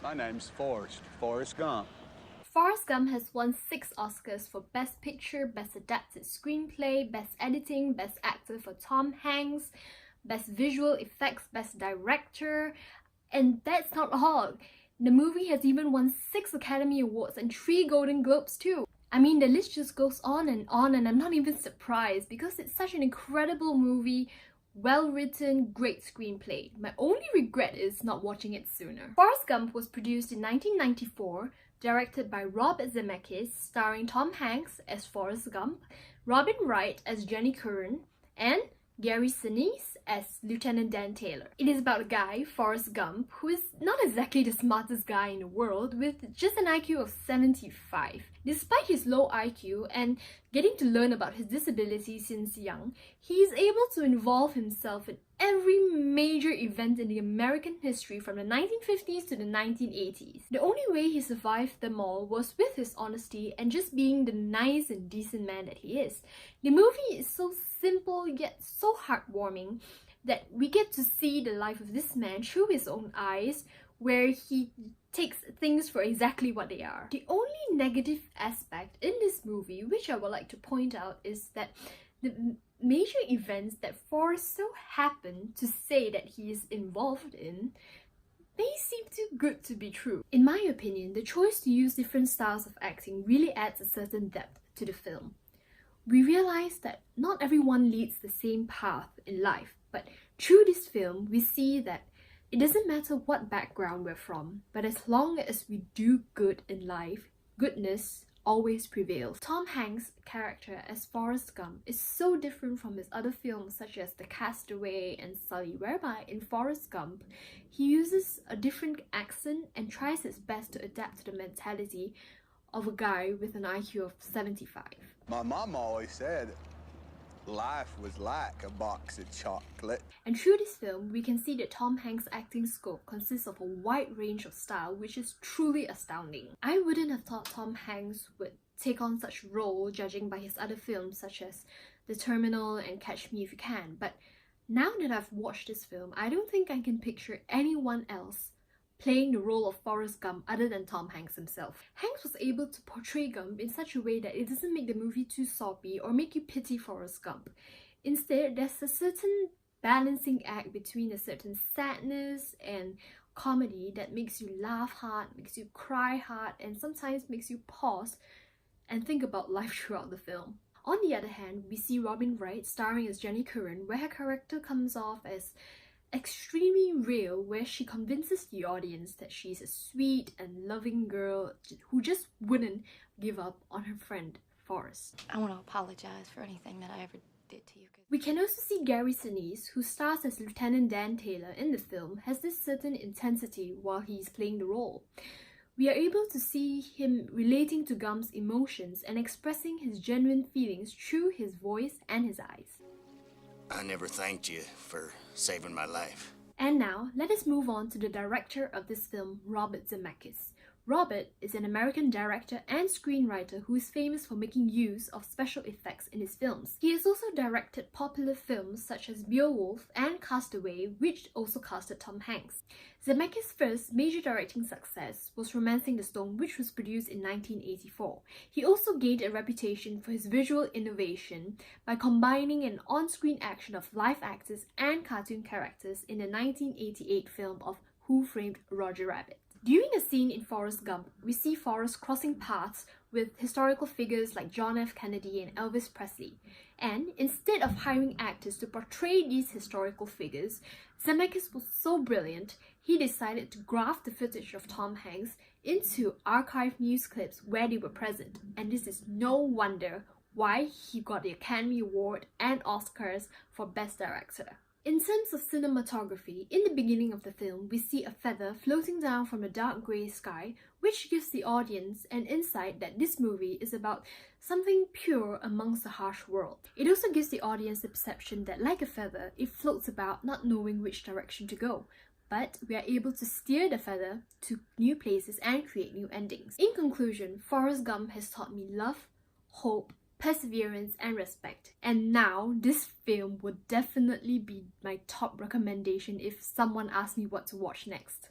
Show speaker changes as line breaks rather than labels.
My name's Forrest Gump.
Forrest Gump has won 6 Oscars for Best Picture, Best Adapted Screenplay, Best Editing, Best Actor for Tom Hanks, Best Visual Effects, Best Director, and that's not all. The movie has even won 6 Academy Awards and 3 Golden Globes too. I mean, the list just goes on, and I'm not even surprised because it's such an incredible movie. Well written, great screenplay. My only regret is not watching it sooner. Forrest Gump was produced in 1994, directed by Rob Zemeckis, starring Tom Hanks as Forrest Gump, Robin Wright as Jenny Curran, and Gary Sinise as Lieutenant Dan Taylor. It is about a guy, Forrest Gump, who is not exactly the smartest guy in the world with just an IQ of 75. Despite his low IQ and getting to learn about his disability since young, he is able to involve himself in every major event in the American history from the 1950s to the 1980s. The only way he survived them all was with his honesty and just being the nice and decent man that he is. The movie is so simple yet so heartwarming that we get to see the life of this man through his own eyes, where he takes things for exactly what they are. The only negative aspect in this movie, which I would like to point out, is that the major events that Forrest so happened to say that he is involved in may seem too good to be true. In my opinion, the choice to use different styles of acting really adds a certain depth to the film. We realize that not everyone leads the same path in life, but through this film, we see that it doesn't matter what background we're from, but as long as we do good in life, goodness always prevails. Tom Hanks' character as Forrest Gump is so different from his other films such as The Castaway and Sully, whereby in Forrest Gump, he uses a different accent and tries his best to adapt to the mentality of a guy with an IQ of 75.
My mom always said life was like a box of chocolate.
And through this film, we can see that Tom Hanks' acting scope consists of a wide range of style, which is truly astounding. I wouldn't have thought Tom Hanks would take on such role judging by his other films such as The Terminal and Catch Me If You Can, but now that I've watched this film, I don't think I can picture anyone else playing the role of Forrest Gump other than Tom Hanks himself. Hanks was able to portray Gump in such a way that it doesn't make the movie too soppy or make you pity Forrest Gump. Instead, there's a certain balancing act between a certain sadness and comedy that makes you laugh hard, makes you cry hard, and sometimes makes you pause and think about life throughout the film. On the other hand, we see Robin Wright starring as Jenny Curran, where her character comes off as extremely real, where she convinces the audience that she's a sweet and loving girl who just wouldn't give up on her friend Forrest.
I want to apologize for anything that I ever did to you.
We can also see Gary Sinise, who stars as Lieutenant Dan Taylor in the film, has this certain intensity while he's playing the role. We are able to see him relating to Gump's emotions and expressing his genuine feelings through his voice and his eyes.
I never thanked you for saving my life.
And now, let us move on to the director of this film, Robert Zemeckis. Robert is an American director and screenwriter who is famous for making use of special effects in his films. He has also directed popular films such as Beowulf and Castaway, which also casted Tom Hanks. Zemeckis' first major directing success was Romancing the Stone, which was produced in 1984. He also gained a reputation for his visual innovation by combining an on-screen action of live actors and cartoon characters in the 1988 film of Who Framed Roger Rabbit. During a scene in Forrest Gump, we see Forrest crossing paths with historical figures like John F. Kennedy and Elvis Presley. And instead of hiring actors to portray these historical figures, Zemeckis was so brilliant, he decided to graft the footage of Tom Hanks into archived news clips where they were present. And this is no wonder why he got the Academy Award and Oscars for Best Director. In terms of cinematography, in the beginning of the film, we see a feather floating down from a dark grey sky, which gives the audience an insight that this movie is about something pure amongst a harsh world. It also gives the audience the perception that, like a feather, it floats about not knowing which direction to go. But we are able to steer the feather to new places and create new endings. In conclusion, Forrest Gump has taught me love, hope, perseverance and respect. And now this film would definitely be my top recommendation if someone asked me what to watch next.